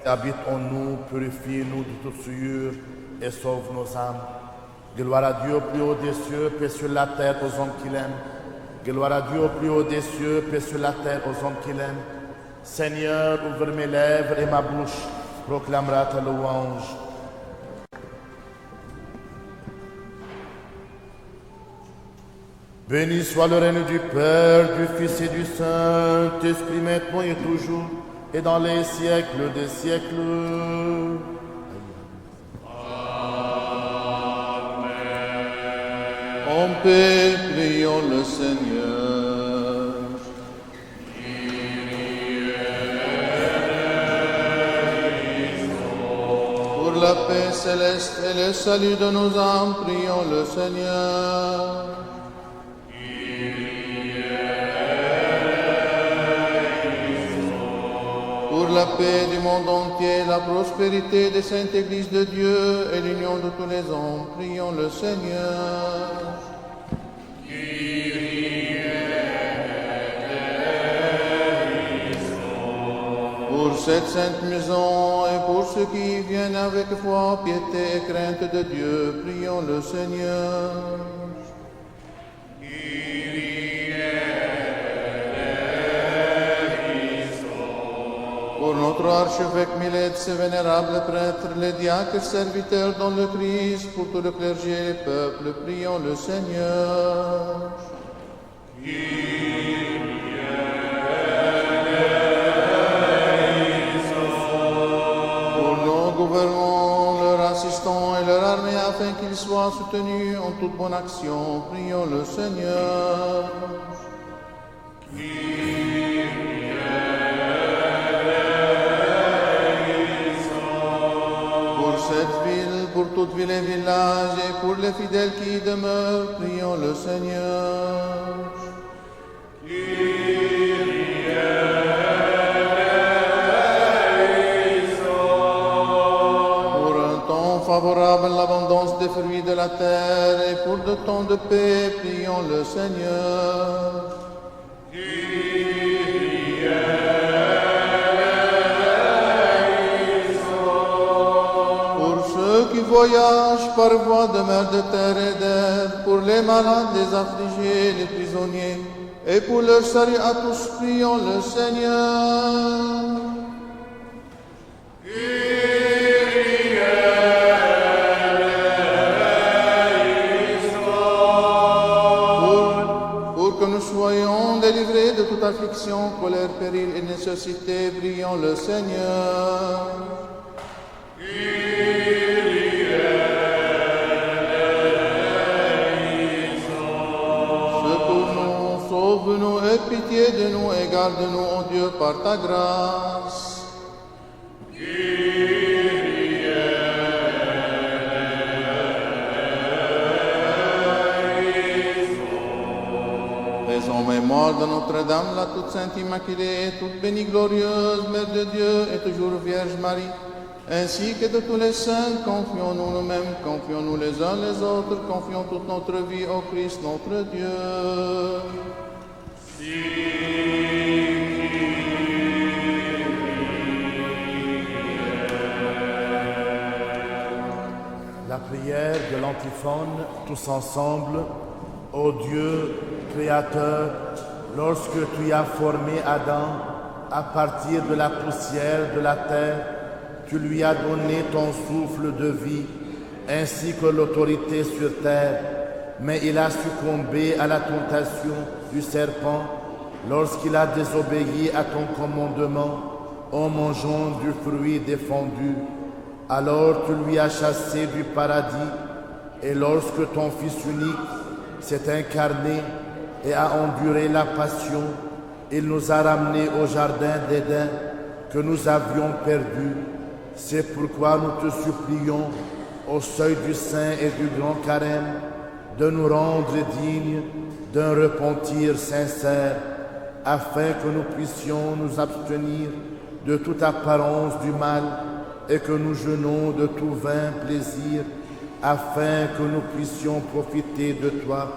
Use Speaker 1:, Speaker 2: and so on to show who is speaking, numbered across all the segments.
Speaker 1: habite en nous, purifie-nous de toute souillure et sauve nos âmes. Gloire à Dieu au plus haut des cieux, paix sur la terre aux hommes qu'il aime. Gloire à Dieu au plus haut des cieux, paix sur la terre aux hommes qu'il aime. Seigneur, ouvre mes lèvres et ma bouche proclamera ta louange. Béni soit le règne du Père, du Fils et du Saint-Esprit, maintenant et toujours, et dans les siècles des siècles.
Speaker 2: En paix, prions le Seigneur. Pour la paix céleste et le salut de nos âmes, prions le Seigneur. Pour la paix du monde entier, la prospérité des saintes églises de Dieu et l'union de tous les hommes, prions le Seigneur. Pour cette sainte maison et pour ceux qui y viennent avec foi, piété et crainte de Dieu, prions le Seigneur. Pour notre archevêque Millet, ses vénérables prêtres, les diacres serviteurs dans le Christ, pour tout le clergé et les peuples, prions le Seigneur. Pour nos gouvernants, leurs assistants et leur armée, afin qu'ils soient soutenus en toute bonne action, prions le Seigneur. Pour toute ville et village, et pour les fidèles qui y demeurent, prions le Seigneur. Pour un temps favorable à l'abondance des fruits de la terre, et pour de temps de paix, prions le Seigneur. Voyage par voie de mer, de terre et d'air, pour les malades, les affligés, les prisonniers, et pour leur salut à tous, prions le Seigneur. Pour que nous soyons délivrés de toute affliction, colère, péril et nécessité, prions le Seigneur. Sauve-nous et pitié de nous et garde-nous, ô Dieu, par ta grâce. Faisons mémoire de Notre-Dame, la toute sainte Immaculée et toute bénie glorieuse, Mère de Dieu et toujours Vierge Marie, ainsi que de tous les saints, confions-nous nous-mêmes, confions-nous les uns les autres, confions toute notre vie au Christ notre Dieu.
Speaker 1: La prière de l'antiphone, tous ensemble. Ô Dieu, Créateur, lorsque tu as formé Adam à partir de la poussière de la terre, tu lui as donné ton souffle de vie, ainsi que l'autorité sur terre. Mais il a succombé à la tentation du serpent lorsqu'il a désobéi à ton commandement en mangeant du fruit défendu. Alors tu lui as chassé du paradis, et lorsque ton Fils unique s'est incarné et a enduré la passion, il nous a ramenés au jardin d'Éden que nous avions perdu. C'est pourquoi nous te supplions, au seuil du Saint et du Grand Carême, de nous rendre dignes d'un repentir sincère, afin que nous puissions nous abstenir de toute apparence du mal et que nous jeûnons de tout vain plaisir, afin que nous puissions profiter de toi,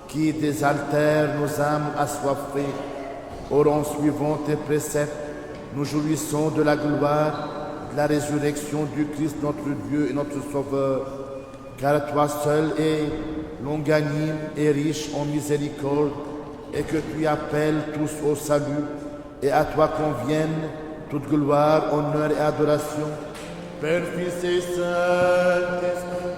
Speaker 1: qui désaltère nos âmes assoiffées. Or, en suivant tes préceptes, nous jouissons de la gloire de la résurrection du Christ notre Dieu et notre Sauveur, car toi seul es longanime et riche en miséricorde, et que tu appelles tous au salut, et à toi conviennent toute gloire, honneur et adoration, Père, Fils et Saint-Esprit,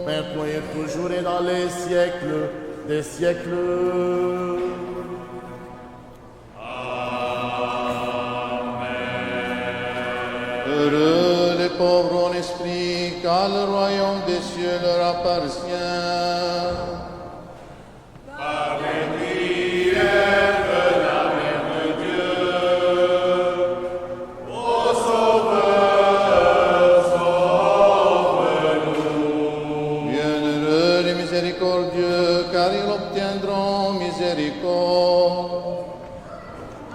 Speaker 1: maintenant et toujours et dans les siècles des siècles.
Speaker 2: Heureux les pauvres en esprit, car le royaume des cieux leur appartient.
Speaker 3: Par les prières de la Mère de Dieu, ô Sauveur, sauve-nous.
Speaker 2: Bienheureux les miséricordieux, car ils obtiendront miséricorde.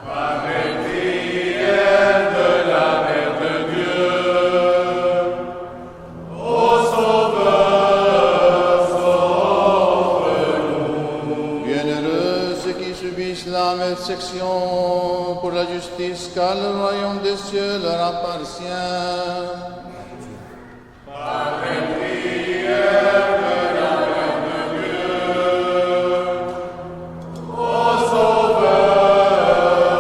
Speaker 3: Par les prières de la Mère de Dieu, ô Sauveur, sauve-nous.
Speaker 2: Bienheureux ceux qui subissent la persécution pour la justice, car le royaume des cieux leur appartient.
Speaker 3: Par les prières de la Mère de Dieu, ô Sauveur,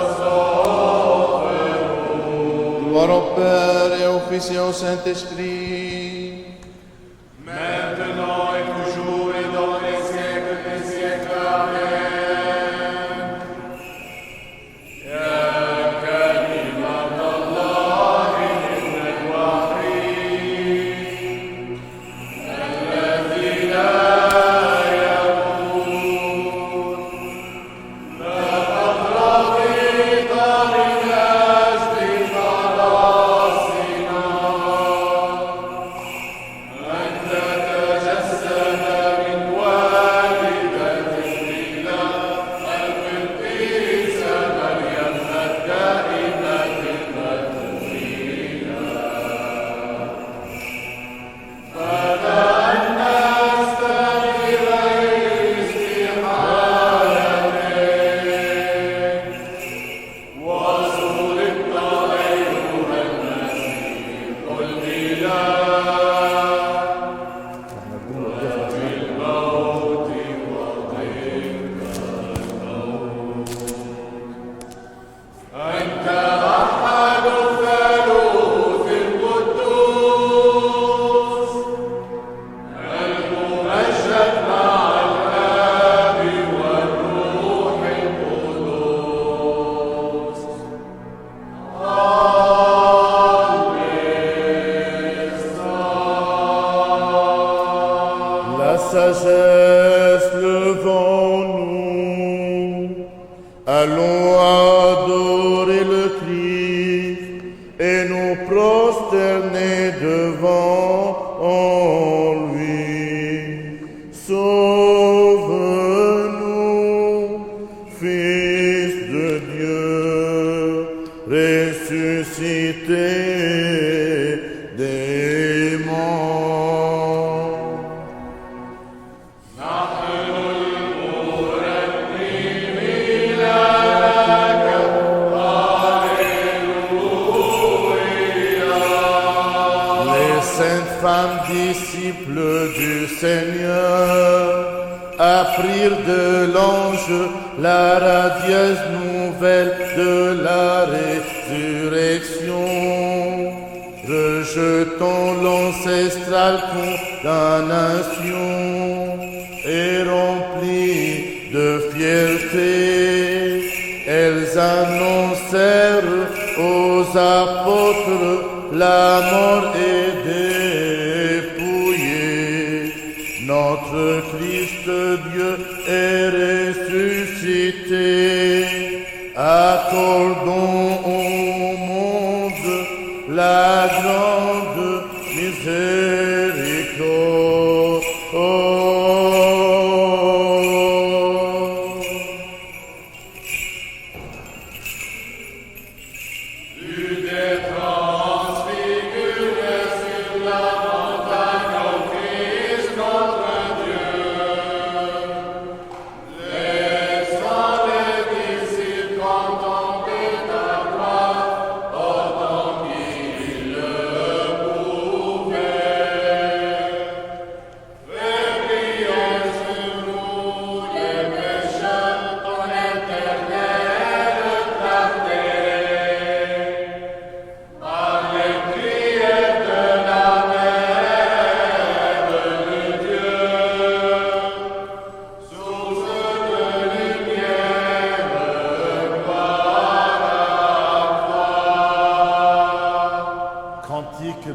Speaker 3: sauve-nous.
Speaker 2: Gloire au Père et au Fils et au Saint-Esprit.
Speaker 3: Maintenant et toujours et dans les siècles des siècles. Amen. يا كلمة الله الوحيد الذي لا يموت لقد رضيت من أجل خلاصنا أن تتجسد من والدة الله القديسة مريم الدائمة المدفونة فلا نستغفر استحالة وصلبت أيها المسيح قل بلا الموت أنت أحد الثالوث القدوس الممجد مع الآب والروح القدوس
Speaker 1: La sagesse devant nous, allons adorer le Christ et nous prosterner devant lui. Sauve-nous, Fils de Dieu, ressuscité des morts. Les saintes femmes disciples du Seigneur apprirent de l'ange la radieuse nouvelle de la résurrection. Rejetant l'ancestrale condamnation et remplies de fierté, elles annoncèrent aux apôtres la mort est dépouillée. Notre Christ Dieu est ressuscité. Accordons au monde la grande miséricorde.
Speaker 3: Tu t'es transfiguré sur la montagne au Christ notre Dieu, laissant les disciples contempler ta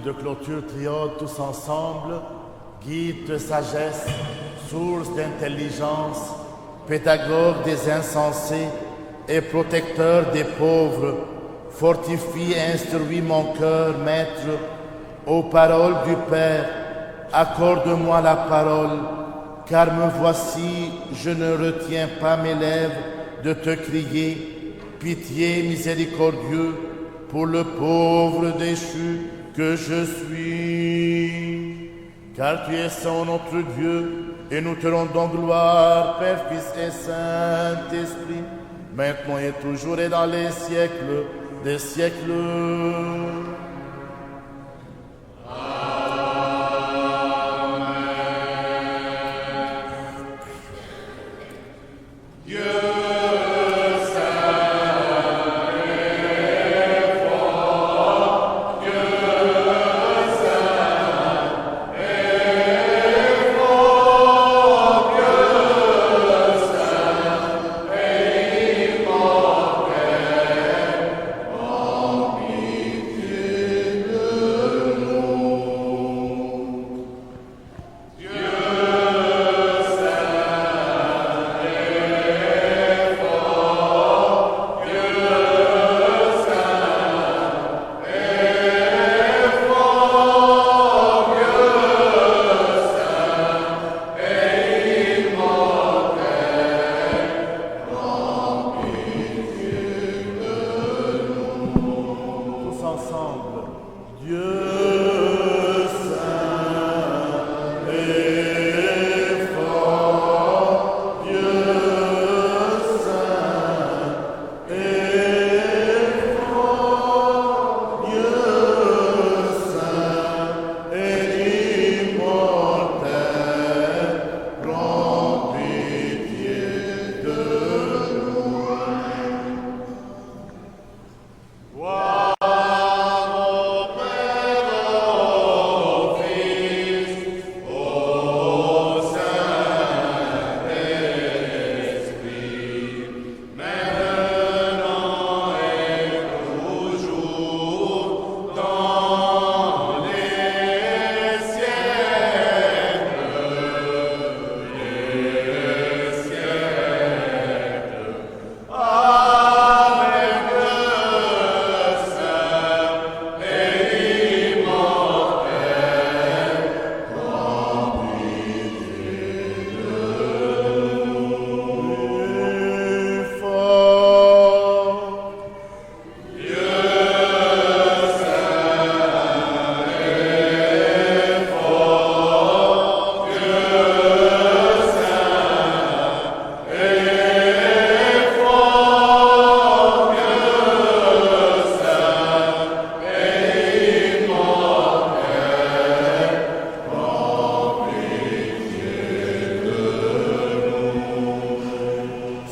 Speaker 1: de clôture triode tous ensemble, guide de sagesse, source d'intelligence, pédagogue des insensés et protecteur des pauvres, fortifie et instruis mon cœur, Maître, aux paroles du Père. Accorde-moi la parole, car me voici, je ne retiens pas mes lèvres de te crier, pitié miséricordieux pour le pauvre déchu que je suis. Car tu es Saint, notre Dieu, et nous te rendons gloire, Père, Fils et Saint-Esprit, maintenant et toujours et dans les siècles des siècles.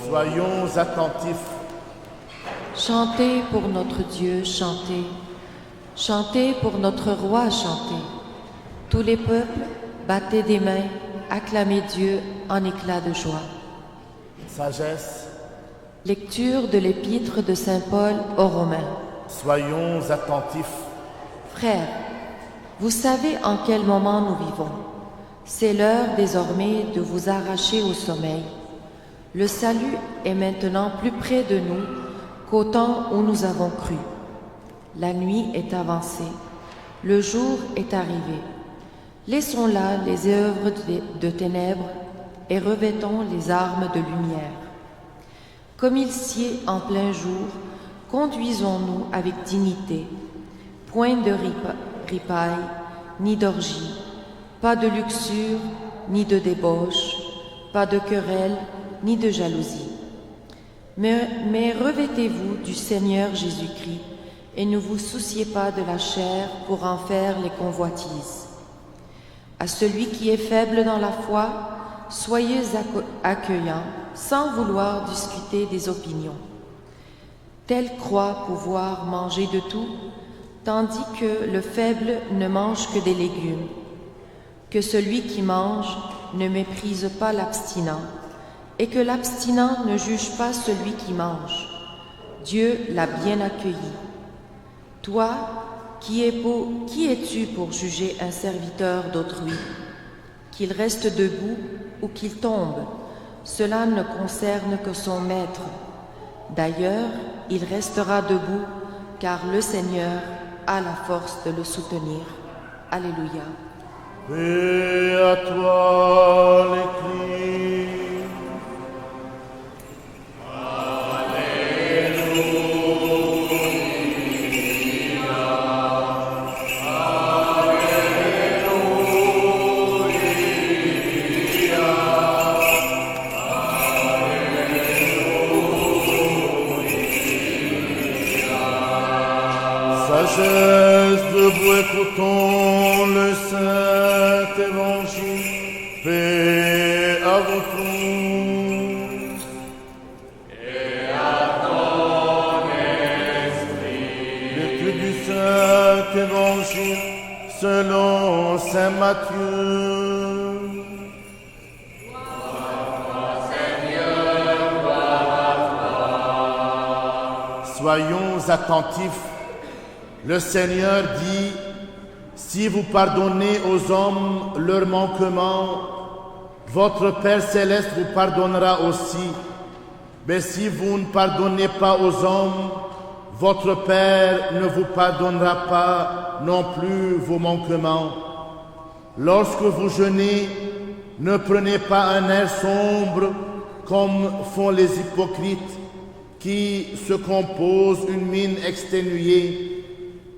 Speaker 1: Soyons attentifs.
Speaker 4: Chantez pour notre Dieu, chantez. Chantez pour notre roi, chantez. Tous les peuples, battez des mains, acclamez Dieu en éclats de joie.
Speaker 1: Sagesse.
Speaker 4: Lecture de l'épître de Saint Paul aux Romains.
Speaker 1: Soyons attentifs.
Speaker 4: Frères, vous savez en quel moment nous vivons. C'est l'heure désormais de vous arracher au sommeil. Le salut est maintenant plus près de nous qu'au temps où nous avons cru. La nuit est avancée, le jour est arrivé. Laissons là les œuvres de ténèbres et revêtons les armes de lumière. Comme il sied en plein jour, conduisons-nous avec dignité. Point de ripaille, ni d'orgie, pas de luxure, ni de débauche, pas de querelle, ni de jalousie. Mais revêtez-vous du Seigneur Jésus-Christ et ne vous souciez pas de la chair pour en faire les convoitises. À celui qui est faible dans la foi, soyez accueillants, sans vouloir discuter des opinions. Tel croit pouvoir manger de tout, tandis que le faible ne mange que des légumes. Que celui qui mange ne méprise pas l'abstinent, et que l'abstinent ne juge pas celui qui mange. Dieu l'a bien accueilli. Toi, qui es-tu pour juger un serviteur d'autrui? Qu'il reste debout ou qu'il tombe, cela ne concerne que son maître. D'ailleurs, il restera debout, car le Seigneur a la force de le soutenir. Alléluia.
Speaker 1: Paix à toi, les Christ. Sagesse, debout écoutons le Saint Évangile, paix à vous tous.
Speaker 3: Et à ton esprit.
Speaker 1: Lecture du Saint Évangile selon Saint Matthieu. Soyons attentifs. Le Seigneur dit, si vous pardonnez aux hommes leurs manquements, votre Père céleste vous pardonnera aussi. Mais si vous ne pardonnez pas aux hommes, votre Père ne vous pardonnera pas non plus vos manquements. Lorsque vous jeûnez, ne prenez pas un air sombre comme font les hypocrites qui se composent une mine exténuée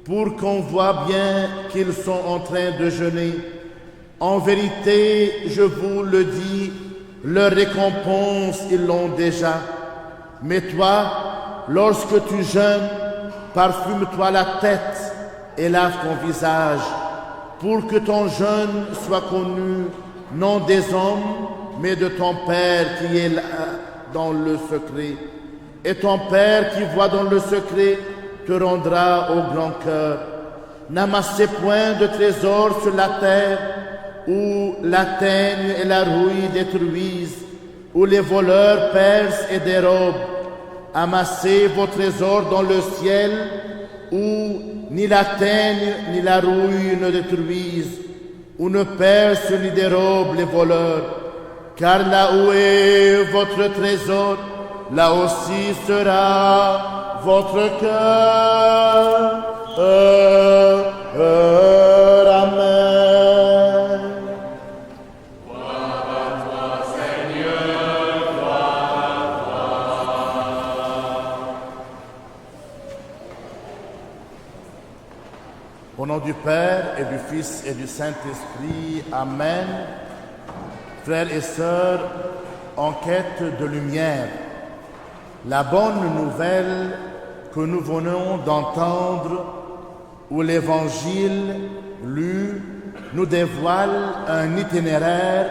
Speaker 1: pour qu'on voit bien qu'ils sont en train de jeûner. En vérité, je vous le dis, leur récompense, ils l'ont déjà. Mais toi, lorsque tu jeûnes, parfume-toi la tête et lave ton visage, pour que ton jeûne soit connu, non des hommes, mais de ton Père qui est là dans le secret. Et ton Père qui voit dans le secret te rendra au grand cœur. N'amassez point de trésors sur la terre, où la teigne et la rouille détruisent, où les voleurs percent et dérobent. Amassez vos trésors dans le ciel, où ni la teigne ni la rouille ne détruisent, où ne percent ni dérobent les voleurs. Car là où est votre trésor, là aussi sera votre cœur. Amen.
Speaker 3: Gloire à toi, Seigneur, gloire à toi.
Speaker 1: Au nom du Père et du Fils et du Saint-Esprit, Amen. Frères et sœurs, en quête de lumière, la bonne nouvelle que nous venons d'entendre, où l'Évangile lu nous dévoile un itinéraire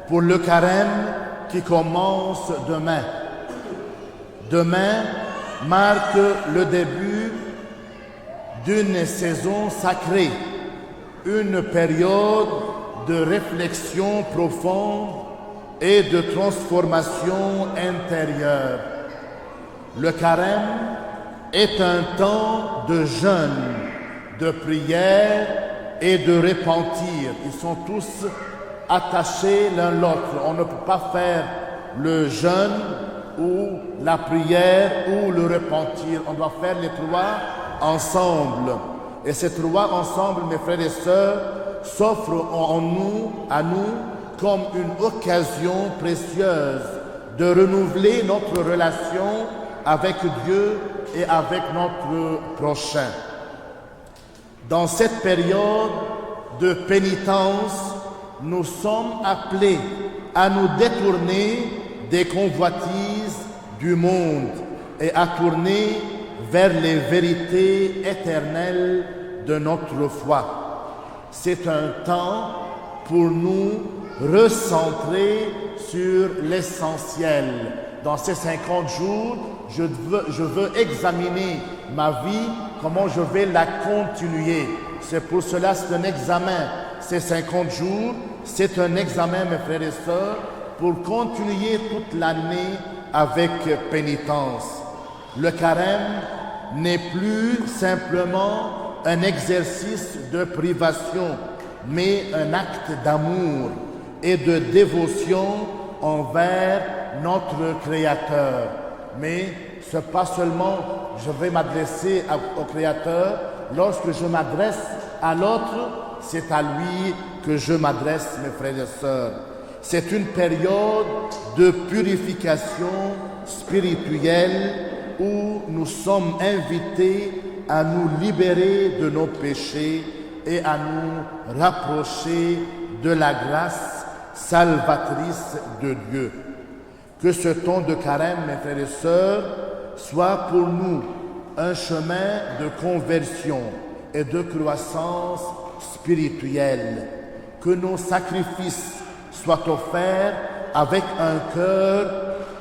Speaker 1: pour le carême qui commence demain. Demain marque le début d'une saison sacrée, une période de réflexion profonde et de transformation intérieure. Le carême est un temps de jeûne, de prière et de repentir. Ils sont tous attachés l'un l'autre. On ne peut pas faire le jeûne ou la prière ou le repentir. On doit faire les trois ensemble. Et ces trois ensemble, mes frères et sœurs, s'offrent à nous comme une occasion précieuse de renouveler notre relation avec Dieu et avec notre prochain. Dans cette période de pénitence, nous sommes appelés à nous détourner des convoitises du monde et à tourner vers les vérités éternelles de notre foi. C'est un temps pour nous recentrer sur l'essentiel. Dans ces 50 jours, je veux examiner ma vie, comment je vais la continuer. C'est pour cela, c'est un examen. Ces 50 jours, c'est un examen, mes frères et sœurs, pour continuer toute l'année avec pénitence. Le carême n'est plus simplement un exercice de privation, mais un acte d'amour et de dévotion envers notre Créateur. Mais ce n'est pas seulement je vais m'adresser au Créateur, lorsque je m'adresse à l'autre, c'est à lui que je m'adresse, mes frères et sœurs. C'est une période de purification spirituelle où nous sommes invités à nous libérer de nos péchés et à nous rapprocher de la grâce salvatrice de Dieu. Que ce temps de carême, mes frères et sœurs, soit pour nous un chemin de conversion et de croissance spirituelle. Que nos sacrifices soient offerts avec un cœur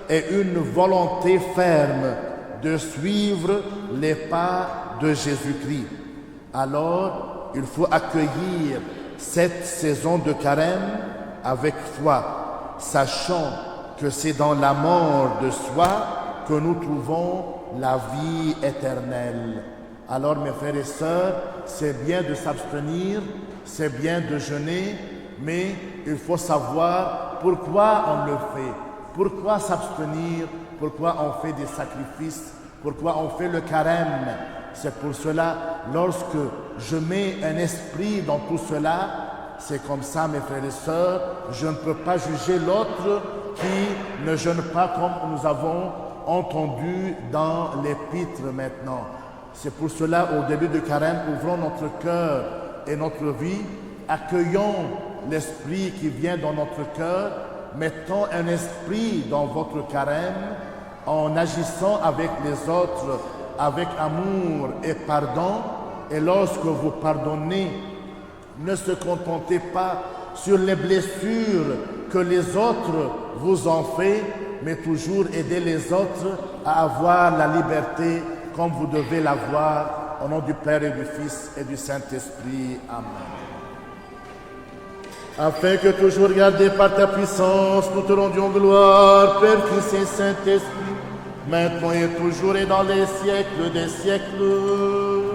Speaker 1: et une volonté ferme de suivre les pas de Jésus-Christ. Alors, il faut accueillir cette saison de carême avec foi, sachant que c'est dans la mort de soi que nous trouvons la vie éternelle. Alors, mes frères et sœurs, c'est bien de s'abstenir, c'est bien de jeûner, mais il faut savoir pourquoi on le fait. Pourquoi s'abstenir? Pourquoi on fait des sacrifices? Pourquoi on fait le carême? C'est pour cela, lorsque je mets un esprit dans tout cela, c'est comme ça, mes frères et sœurs, je ne peux pas juger l'autre qui ne jeûne pas comme nous avons entendu dans l'épître maintenant. C'est pour cela, au début du carême, ouvrons notre cœur et notre vie, accueillons l'esprit qui vient dans notre cœur, mettons un esprit dans votre carême en agissant avec les autres, avec amour et pardon. Et lorsque vous pardonnez, ne se contentez pas sur les blessures que les autres vous ont fait, mais toujours aider les autres à avoir la liberté comme vous devez l'avoir, au nom du Père et du Fils et du Saint-Esprit. Amen. Afin que toujours gardés par ta puissance, nous te rendions gloire, Père, Fils et Saint-Esprit, maintenant et toujours et dans les siècles des siècles.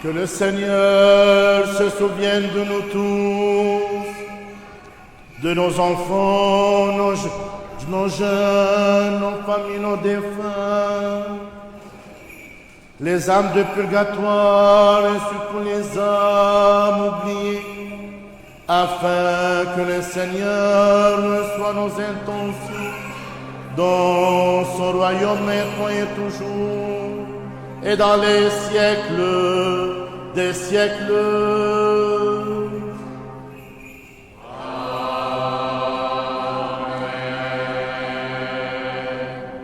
Speaker 1: Que le Seigneur se souvienne de nous tous de nos enfants, nos jeunes, nos familles, nos défunts, les âmes de purgatoire et surtout les âmes oubliées, afin que le Seigneur reçoive nos intentions dans son royaume maintenant et toujours, et dans les siècles des siècles.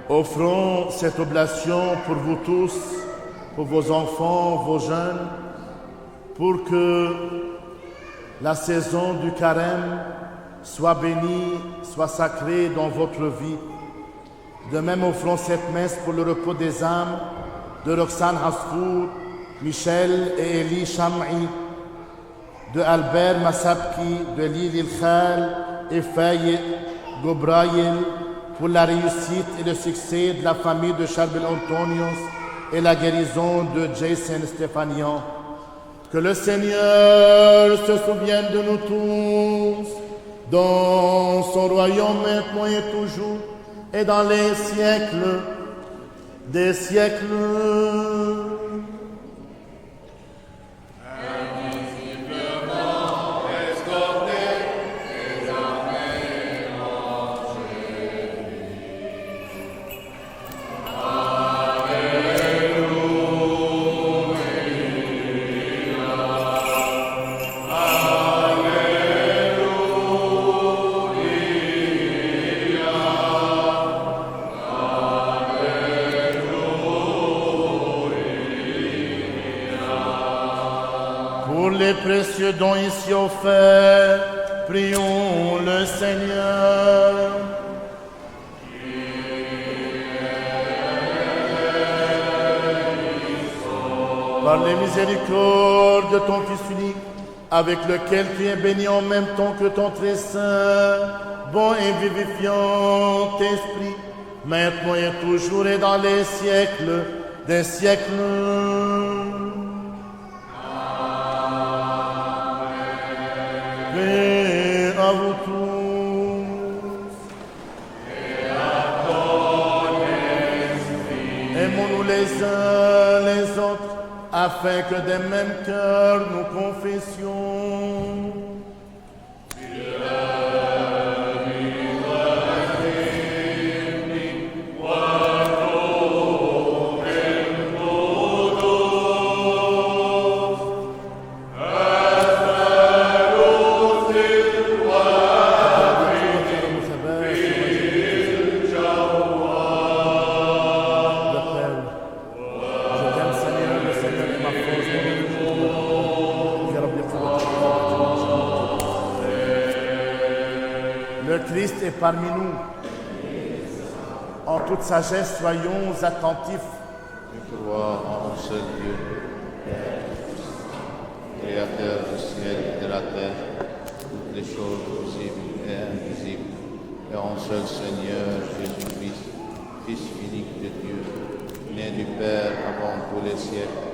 Speaker 1: Offrons cette oblation pour vous tous, pour vos enfants, vos jeunes, pour que la saison du carême soit bénie, soit sacrée dans votre vie. De même, offrons cette messe pour le repos des âmes de Roxane Hasfour, Michel et Elie Cham'i, de Albert Massabki, de Lili Khal et Faye Gobraïel, pour la réussite et le succès de la famille de Charbel Antonios et la guérison de Jason Stéphanian. Que le Seigneur se souvienne de nous tous, dans son royaume maintenant et toujours, et dans les siècles des siècles. Précieux dons ici offerts, prions le Seigneur. Par les miséricordes de ton Fils unique, avec lequel tu es béni en même temps que ton très saint, bon et vivifiant Esprit, maintenant et toujours et dans les siècles des siècles. Paix à vous tous. Et à ton esprit. Aimons-nous les uns les autres, afin que des mêmes cœurs nous confessions. Est parmi nous. En toute sagesse, soyons attentifs.
Speaker 2: Je crois en un seul Dieu, Créateur du ciel et de la terre, toutes les choses visibles et invisibles, et en seul Seigneur Jésus-Christ, Fils unique de Dieu, né du Père avant tous les siècles,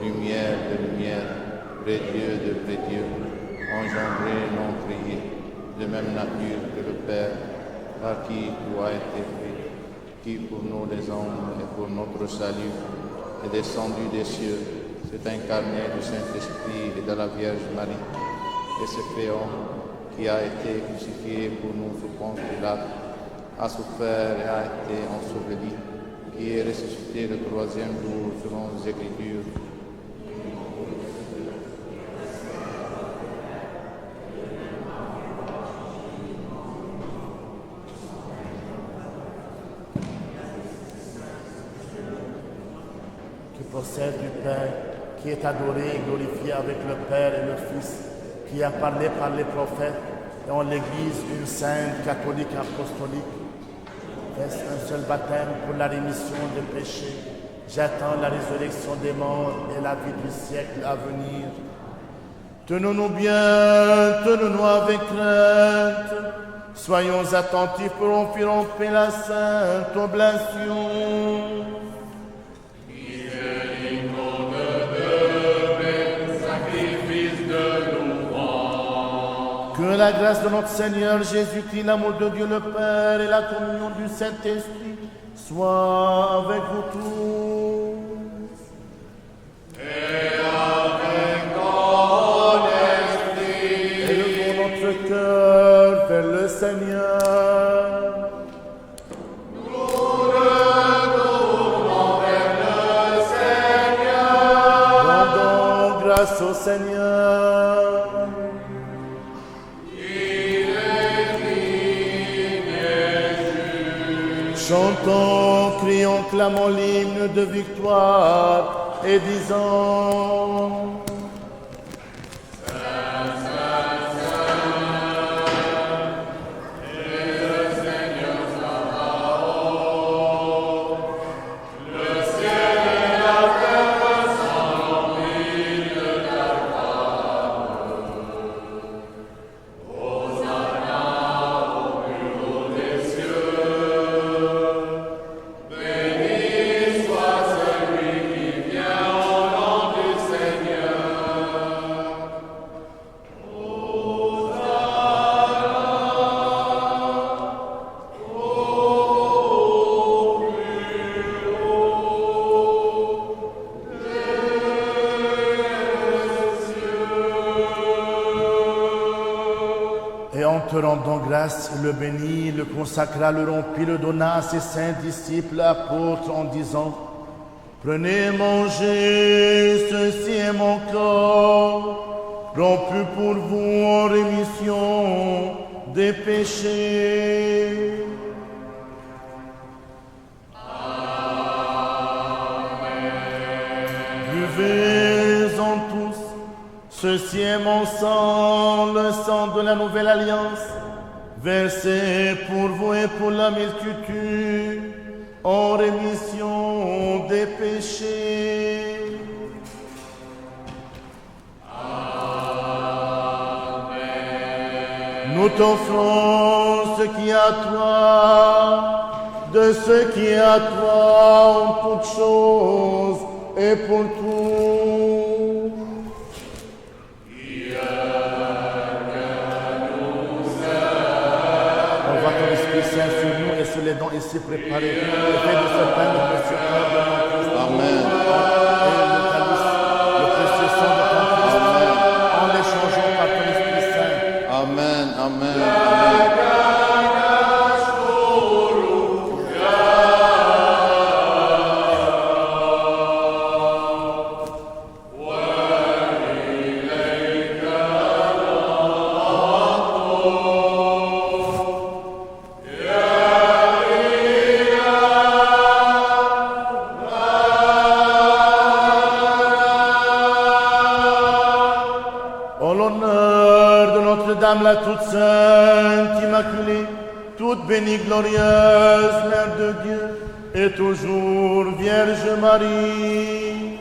Speaker 2: lumière de lumière, vrai Dieu de vrai Dieu, engendré, non créé, de même nature que le Père, par qui tout a été fait, qui pour nous les hommes et pour notre salut est descendu des cieux, s'est incarné du Saint-Esprit et de la Vierge Marie, et s'est fait homme, qui a été crucifié pour nous sous Ponce Pilate, a souffert et a été enseveli, qui est ressuscité le troisième jour selon les Écritures,
Speaker 1: procède du Père, qui est adoré et glorifié avec le Père et le Fils, qui a parlé par les prophètes, et en l'Église une sainte, catholique, apostolique. Est-ce un seul baptême pour la rémission des péchés? J'attends la résurrection des morts et la vie du siècle à venir. Tenons-nous bien, tenons-nous avec crainte. Soyons attentifs pour offrir en paix la sainte oblation. Que la grâce de notre Seigneur Jésus-Christ, l'amour de Dieu le Père et la communion du Saint-Esprit soient avec vous tous.
Speaker 3: Et avec ton esprit.
Speaker 1: Élevons notre cœur vers le Seigneur.
Speaker 3: Nous retournons vers le Seigneur.
Speaker 1: Rendons grâce au Seigneur. Chantons, crions, clamons l'hymne de victoire et disons: Et en te rendant grâce, il le bénit, le consacra, le rompit, le donna à ses saints disciples, apôtres, en disant: Prenez, mangez, ceci est mon corps, rompu pour vous en rémission des péchés. Buvez-en tous, ceci est mon sang, le sang de la nouvelle alliance, versé pour vous et pour la multitude, en rémission des péchés. Amen. Nous t'offrons ce qui est à toi, de ce qui est à toi en toutes choses et pour tout. Envoie ton Esprit Saint sur nous et sur les dons ici préparés. Et fais de ce pain le précieux cœur de mon Christ.
Speaker 2: Amen.
Speaker 1: Et le calice, le précieux sang de ton Christ. En l'échangeant par ton Esprit Saint.
Speaker 2: Amen. Amen. Amen.
Speaker 1: En l'honneur de Notre-Dame, la toute sainte, immaculée, toute bénie, glorieuse, Mère de Dieu, et toujours Vierge Marie.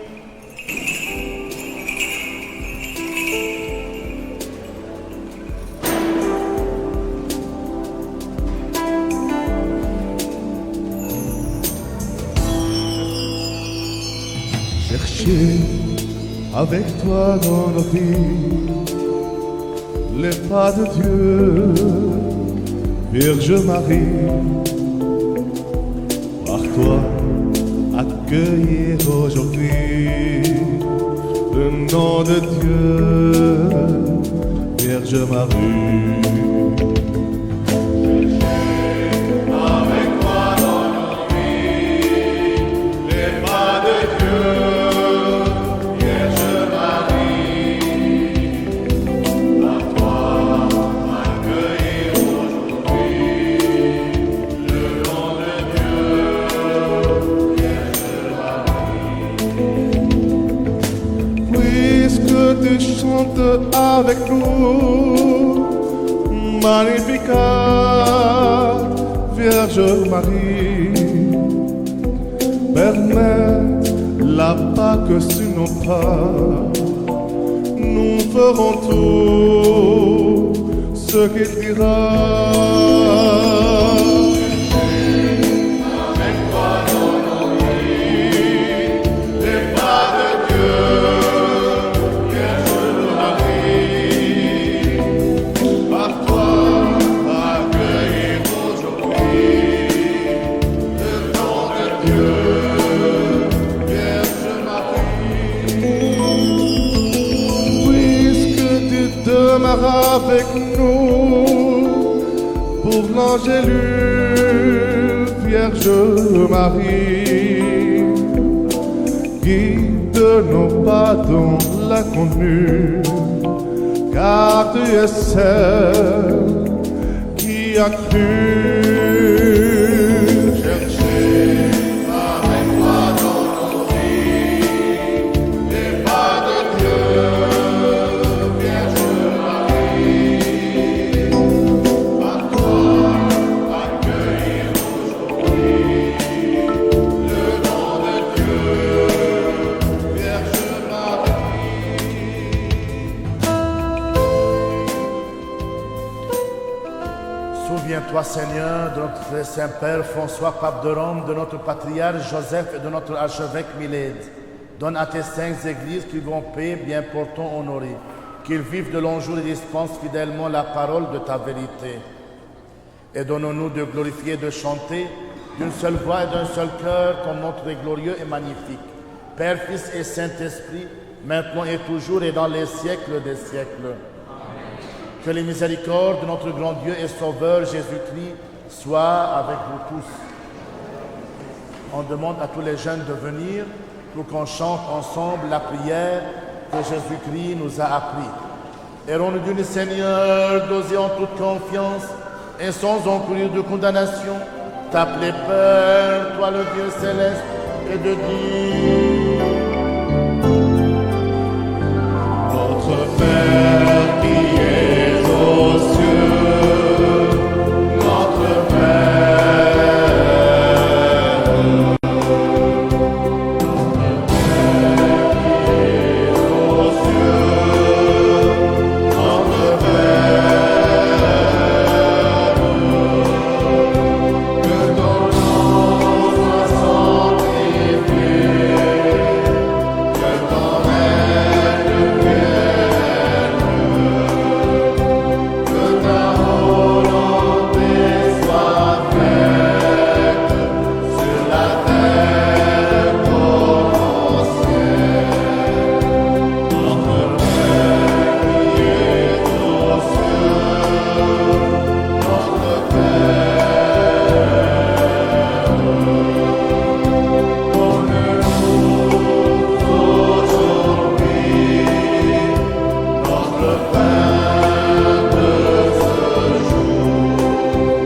Speaker 5: Chercher avec toi dans nos vies les pas de Dieu, Vierge Marie, par toi accueillir aujourd'hui le nom de Dieu, Vierge Marie. Tu chantes avec nous, Magnificat, Vierge Marie. Permets la Pâque sur nos pas, nous ferons tout ce qu'il dira. demeure avec nous pour l'Angélus, Vierge Marie. Guide nos pas dans la conduite, car tu es celle qui a cru.
Speaker 1: Souviens-toi, Seigneur, de notre Saint-Père François, pape de Rome, de notre patriarche Joseph et de notre archevêque Milède. Donne à tes saintes églises qu'ils vont paix, bien portant, honorés, qu'ils vivent de longs jours et dispensent fidèlement la parole de ta vérité. Et donnons-nous de glorifier et de chanter d'une seule voix et d'un seul cœur ton nom très glorieux et magnifique. Père, Fils et Saint-Esprit, maintenant et toujours et dans les siècles des siècles. Que les miséricordes de notre grand Dieu et Sauveur Jésus-Christ soient avec vous tous. On demande à tous les jeunes de venir pour qu'on chante ensemble la prière que Jésus-Christ nous a appris. Errons-nous du Seigneur, d'oser en toute confiance et sans encourir de condamnation, t'appeler Père, toi le Dieu céleste, et de dire:
Speaker 5: Notre Père qui est aux cieux, notre Père, aux cieux, notre Père, que ton nom soit sanctifié, que ton règne vienne, que ta volonté soit faite sur la terre comme au ciel. Notre Père qui es aux cieux, notre Père, donne-nous aujourd'hui notre pain de ce jour. Pardonne-nous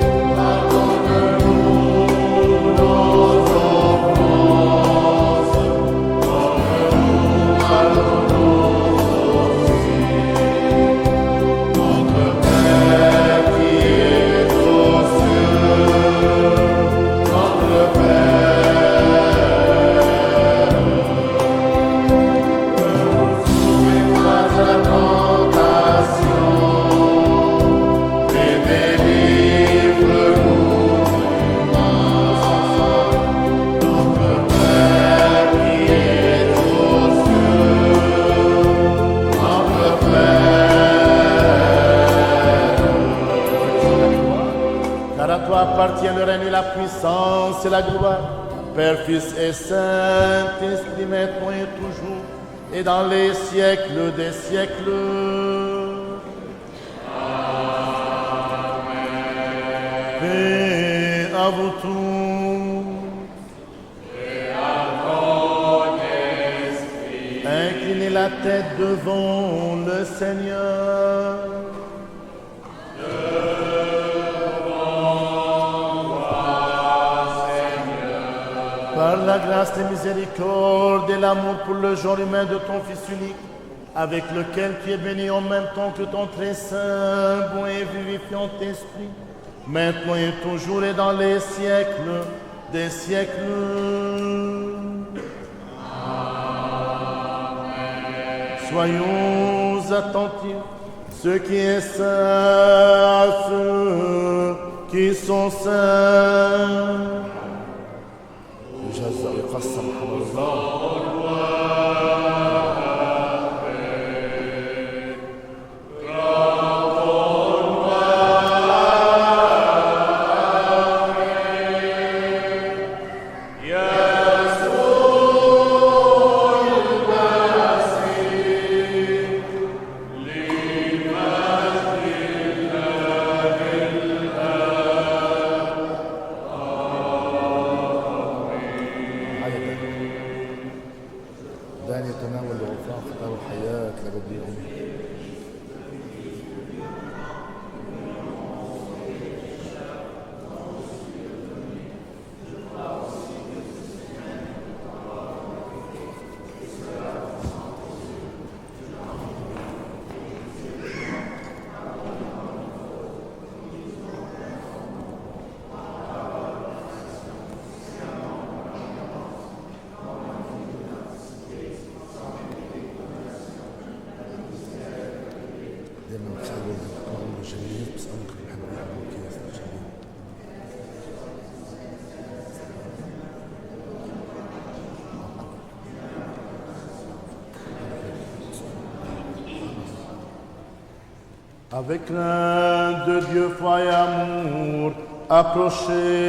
Speaker 5: nos offenses, comme nous pardonnons aussi. Notre Père qui est aux cieux, notre Père, ne nous soumets pas à la tentation, mais délivre-nous du mal. Notre Père qui est aux cieux, notre Père.
Speaker 1: Car à toi appartient le règne et la puissance et la gloire, Père, Fils et Saint-Esprit, maintenant et toujours, et dans les siècles des siècles. Amen. Paix à vous tous. Inclinez la tête devant le Seigneur. Par la grâce et miséricorde et l'amour pour le genre humain de ton Fils unique, avec lequel tu es béni en même temps que ton très saint, bon et vivifiant esprit, maintenant et toujours et dans les siècles des siècles. Soyons attentifs, ce qui est saint à ceux qui sont saints. جزاء يقسم على الله.
Speaker 3: Libre
Speaker 1: دايما بتسألوا القرآن الجميل بسألك بحب يعملوا كيس الجميل. Avec crainte de Dieu, foi et amour, approchez.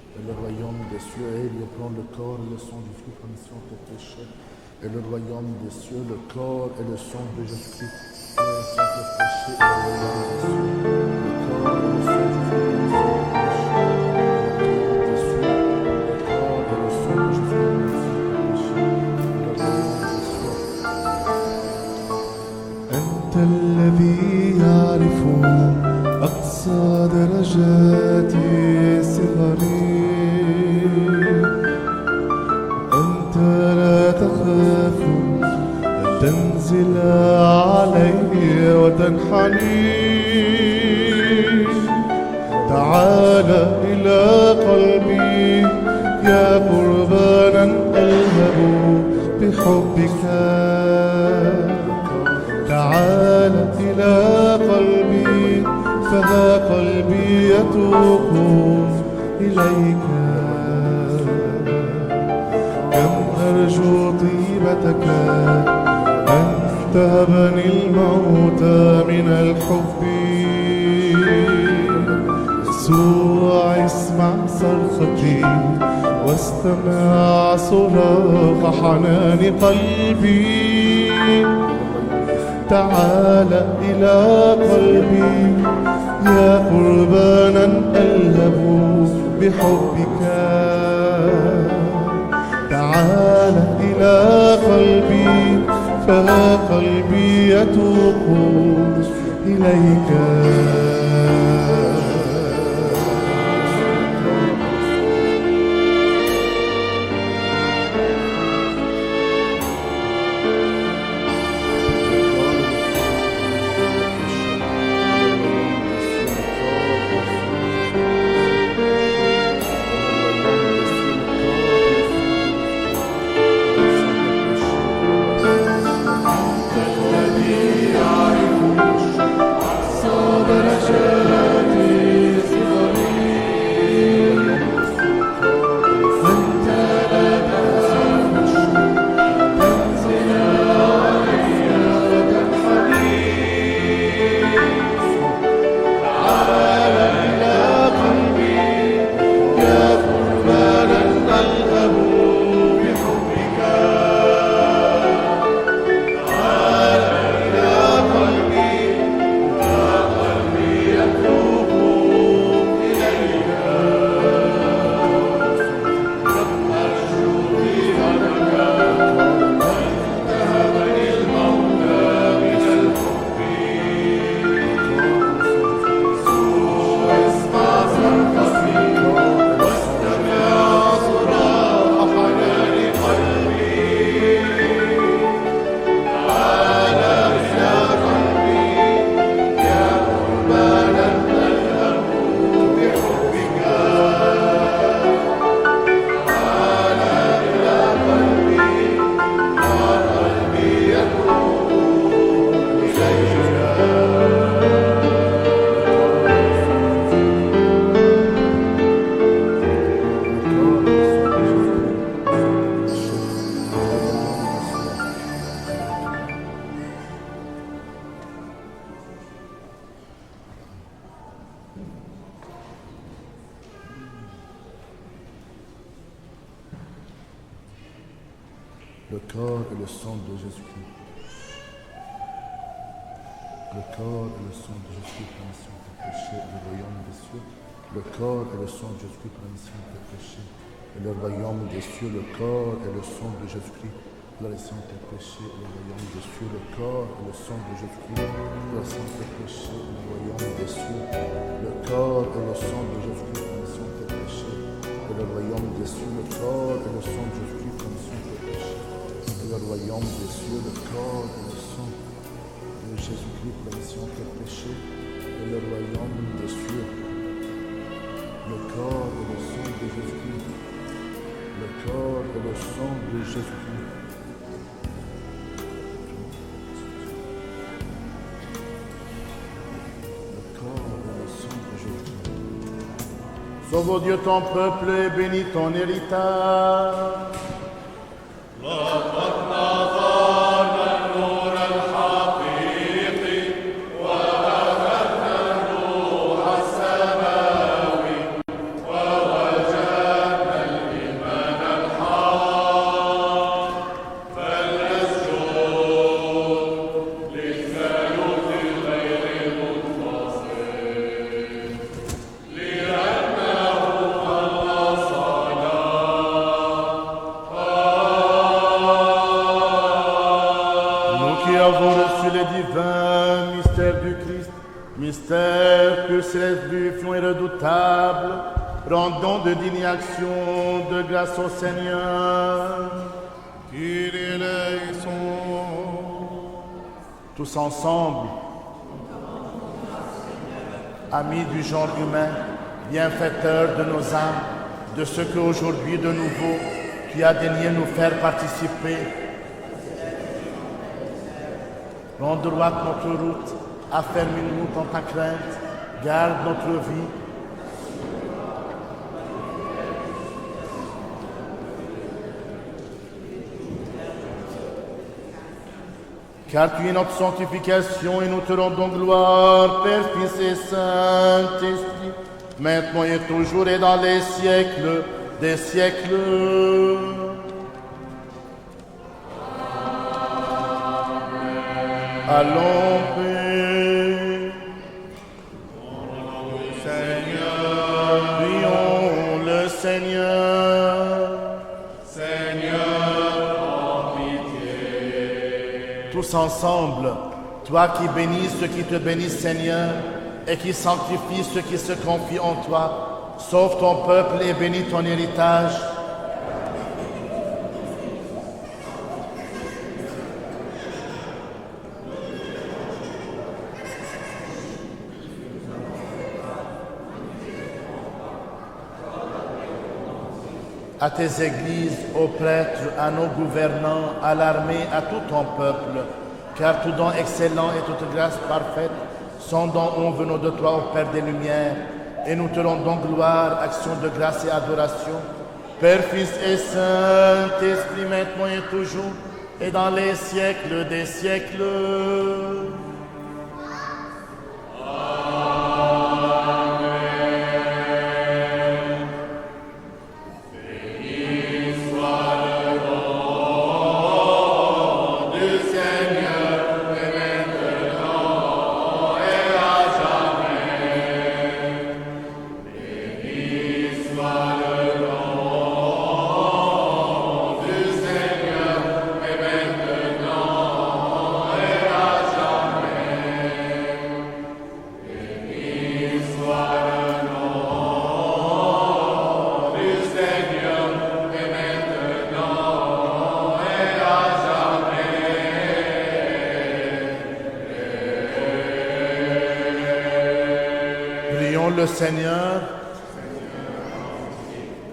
Speaker 1: Et le royaume des cieux, le corps et le sang de Jésus-Christ, sans tes péchés, et le royaume des cieux, le corps et le sang de
Speaker 6: أنت الذي يعرف أقصى درجات صغري، أنت لا تخاف أن تنزل علي وتنحني. تعال إلى قلبي يا قربانا ألهب بحبك. تعال إلى قلبي فها قلبي يتوق إليك. كم أرجو طيبتك أن تهبني الموت من الحب. يسوع اسمع صرختي واستمع صراخ حنان قلبي. تعال إلى قلبي يا قربانا ألهب بحبك تعال إلى قلبي فقلبي يتوق إليك
Speaker 1: Le corps et le sang de Jésus-Christ. Le corps et le sang de Jésus-Christ pour la mission des péchés et le royaume des cieux. Le corps et le sang de Jésus-Christ pour la mission des péchés et le royaume des cieux. Le corps et le sang de Jésus-Christ pour la mission des péchés et le royaume des cieux. Le corps et le sang de Jésus-Christ pour la mission des péchés et le royaume des cieux. Le corps et le sang de Jésus-Christ pour la mission des péchés et le royaume des cieux. Le corps et le sang de Jésus-Christ pour la mission des péchés. Le royaume des cieux, le corps et le sang de Jésus-Christ pour la mission des péchés et le royaume des cieux. Le corps et le sang de Jésus-Christ. Le corps et le sang de Jésus-Christ. Le corps et le sang de Jésus-Christ. Sauve, ô Dieu, ton peuple et bénis ton héritage. Mystère que céleste, buffon et redoutable, rendons de dignes actions de grâce au Seigneur.
Speaker 6: Kyrie eleison.
Speaker 1: Tous ensemble, amis du genre humain, bienfaiteurs de nos âmes, de ce qu'aujourd'hui de nouveau tu as daigné nous faire participer. Rends droite notre route, affermis-nous dans ta crainte, garde notre vie. Car tu es notre sanctification et nous te rendons gloire, Père, Fils et Saint-Esprit, maintenant et toujours et dans les siècles des siècles. Allons, paix.
Speaker 6: Seigneur,
Speaker 1: Prions le Seigneur.
Speaker 3: Seigneur, en pitié.
Speaker 1: Tous ensemble, toi qui bénis ceux qui te bénissent, Seigneur, et qui sanctifies ceux qui se confient en toi, sauve ton peuple et bénis ton héritage. À tes églises, aux prêtres, à nos gouvernants, à l'armée, à tout ton peuple, car tout don excellent et toute grâce parfaite sont dons venant de toi, ô Père des Lumières, et nous te rendons gloire, action de grâce et adoration, Père, Fils et Saint-Esprit, maintenant et toujours, et dans les siècles des siècles. Le Seigneur,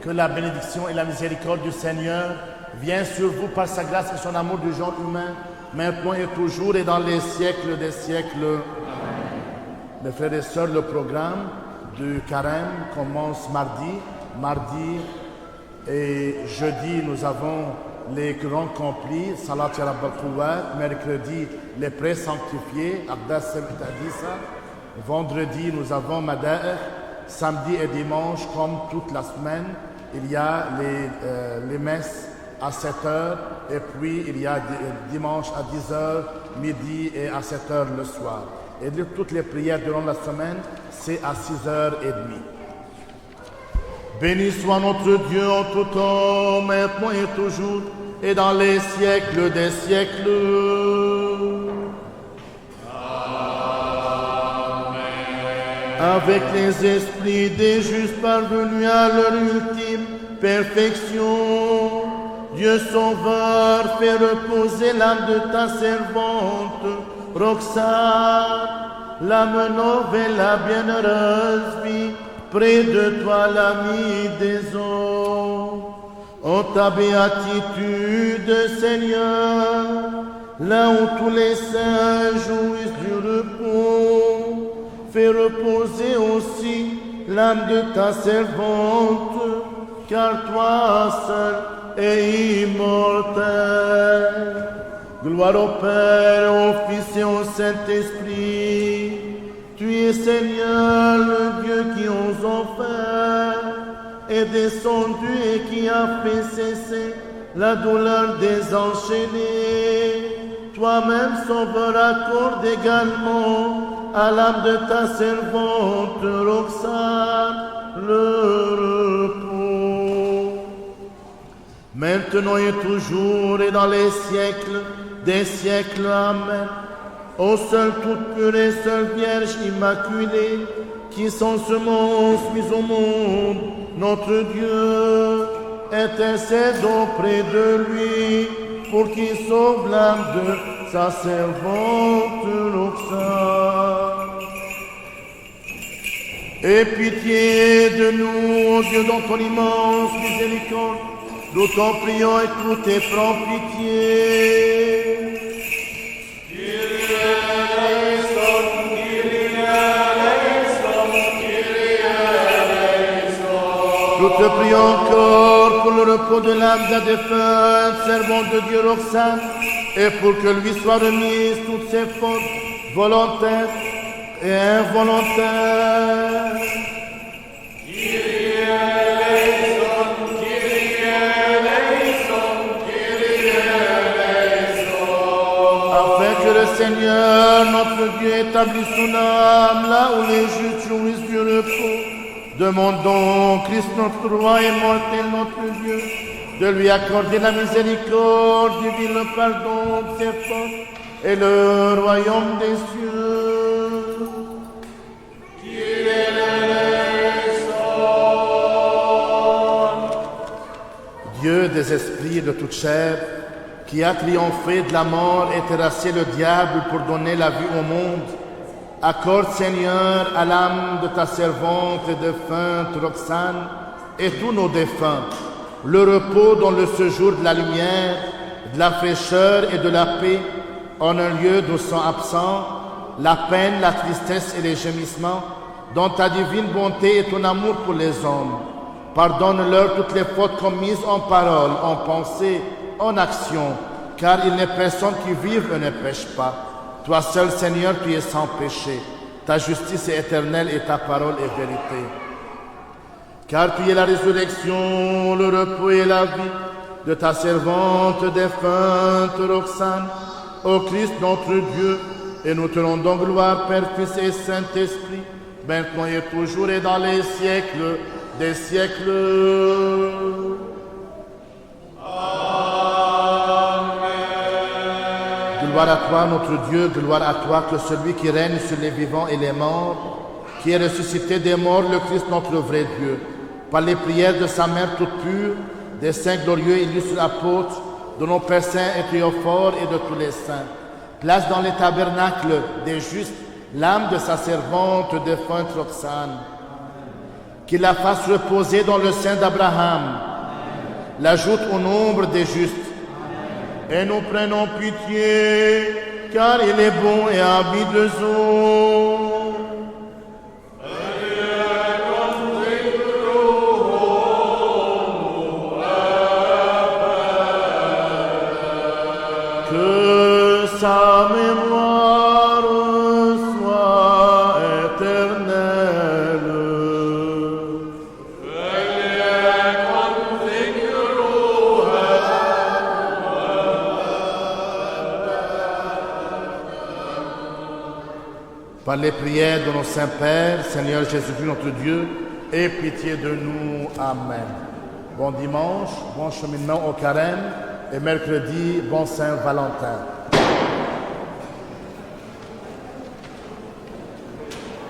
Speaker 1: que la bénédiction et la miséricorde du Seigneur viennent sur vous par sa grâce et son amour du genre humain, maintenant et toujours et dans les siècles des siècles. Amen. Mes frères et sœurs, le programme du carême commence mardi et jeudi nous avons les grands complis, Salat Yarab al-Quwwat, mercredi les pré-sanctifiés, Abdas Sebitadissa. Vendredi, nous avons Mada'er. Samedi et dimanche, comme toute la semaine, il y a les messes à 7h. Et puis, il y a dimanche à 10h, midi et à 7h le soir. Et toutes les prières durant la semaine, c'est à 6h30. Béni soit notre Dieu en tout temps, maintenant et toujours, et dans les siècles des siècles. Avec les esprits des justes parvenus à leur ultime perfection, Dieu Sauveur fait reposer l'âme de ta servante, Roxane, l'âme nouvelle, la bienheureuse vie, près de toi l'ami des hommes. En ta béatitude, Seigneur, là où tous les saints jouissent du repos, fais reposer aussi l'âme de ta servante, car toi seul es immortel. Gloire au Père, au Fils et au Saint-Esprit. Tu es Seigneur, le Dieu qui aux enfers est descendu et qui a fait cesser la douleur des enchaînés. Toi-même, Sauveur, accorde également à l'âme de ta servante Roxane le repos. Maintenant et toujours et dans les siècles des siècles. Amen. Ô seule toute pure et seule Vierge immaculée, qui sans semence mise au monde, notre Dieu, intercède auprès de lui pour qu'il sauve l'âme de sa servante Roxane. Aie pitié de nous, ô Dieu, dans ton immense miséricorde. Nous t'en prions, écoute et prends pitié. Nous te prions encore pour le repos de l'âme d'un défunt servant de Dieu Roxane, et pour que lui soient remises toutes ses fautes volontaires et involontaires. Afin que le Seigneur, notre Dieu, établit son âme là où les justes jouissent du repos. Demandons, Christ notre roi et mortel notre Dieu, de lui accorder la miséricorde divine, le pardon de ses fautes et le royaume des cieux. Dieu des esprits et de toute chair, qui a triomphé de la mort et terrassé le diable pour donner la vie au monde, accorde, Seigneur, à l'âme de ta servante et défunte Roxane et tous nos défunts le repos dans le séjour de la lumière, de la fraîcheur et de la paix en un lieu d'où sont absents la peine, la tristesse et les gémissements, dans ta divine bonté et ton amour pour les hommes. Pardonne-leur toutes les fautes commises en parole, en pensée, en action, car il n'est personne qui vive et ne pêche pas. Toi seul, Seigneur, tu es sans péché. Ta justice est éternelle et ta parole est vérité. Car tu es la résurrection, le repos et la vie de ta servante défunte Roxane, ô Christ notre Dieu, et nous te rendons gloire, Père, Fils et Saint-Esprit, maintenant et toujours et dans les siècles des siècles. Gloire à toi, notre Dieu, gloire à toi, que celui qui règne sur les vivants et les morts, qui est ressuscité des morts, le Christ, notre vrai Dieu, par les prières de sa mère toute pure, des saints glorieux illustres apôtres, de nos pères saints et Théophore et de tous les saints, place dans les tabernacles des justes l'âme de sa servante défunte Roxane, qu'il la fasse reposer dans le sein d'Abraham, l'ajoute au nombre des justes, et nous prenons pitié, car il est bon et habite de nous. Que sa mémoire soit éternelle. Par les prières de nos saints pères, Seigneur Jésus-Christ notre Dieu, aie pitié de nous. Amen. Bon dimanche, bon cheminement au carême et mercredi, bon Saint-Valentin.